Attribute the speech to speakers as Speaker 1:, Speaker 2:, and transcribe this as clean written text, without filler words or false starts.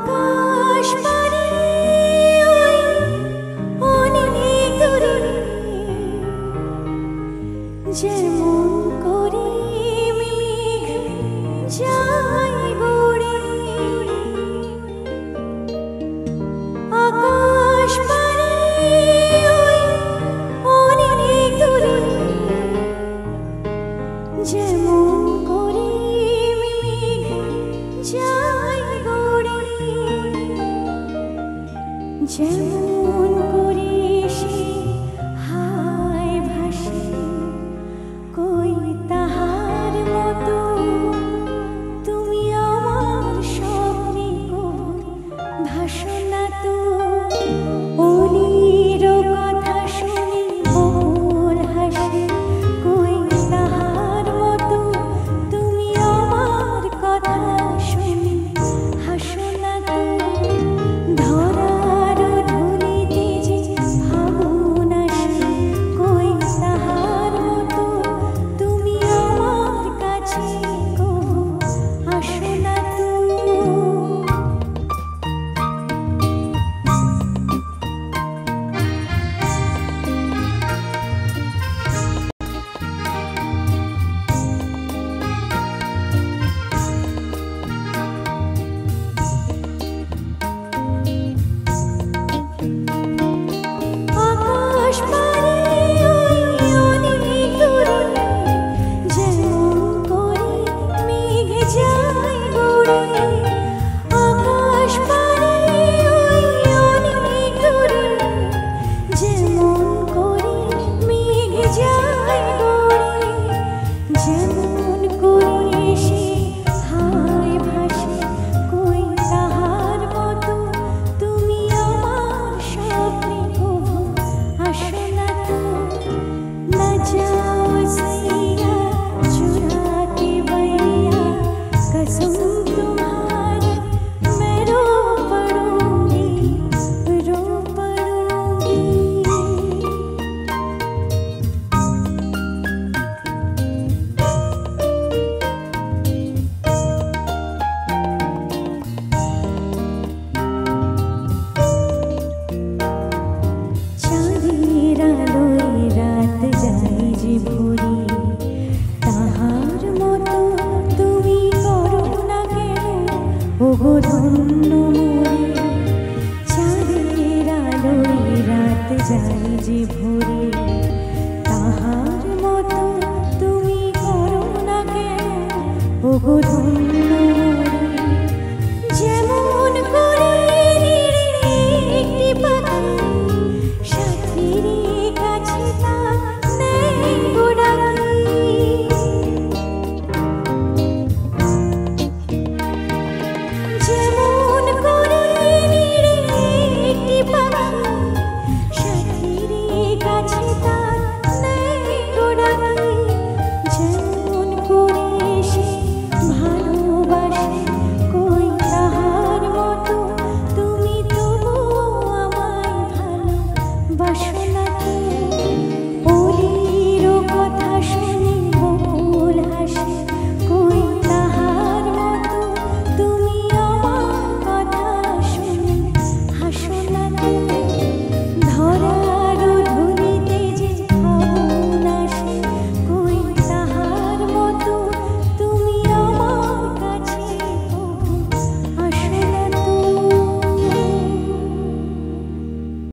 Speaker 1: আকাশ পারে ওই অনেক দূরে যেমন করে মেঘ যায় গড়ে আকাশ পারে ওই অনেক দূরে যেমন করে মেঘ যায় গড়ে যেমন করে সে হায় ভাসে কই তাহার মতো তুমি আমার স্বপ্নে ভাসো না তো অলির কথা শুনি বল হাসি কই তাহার মতো তুমি আমার কথা শুনি হাসো না তো ধরার ধুলিতে যে ভাবন আসে কই তাহার মতো তুমি আমার কাছে আসো না তো আকাশ পারে ওই অনেক দূরে যেমন করে মেঘ যায় গড়ে আকাশ পারে ওই অনেক দূরে যেমন করে মেঘ যায় গড়ে যেমন করে সে হায় ভাসে কই তাহার মতো তুমি আমার স্বপ্নে আসো না তো না যাও सैया चुरा के भैया कसम तुम्हारी मैं रो पड़ूंगी रो पड़ूंगी চাঁদের আলোয় রাত যায় যে ভরে তাহার মতো তুমি করো না কেন ওগো ধন্য মোরে চাঁদের আলোয় রাত যায় যে ভরে তাহার মতো তুমি করো না কেন ওগো ধন্য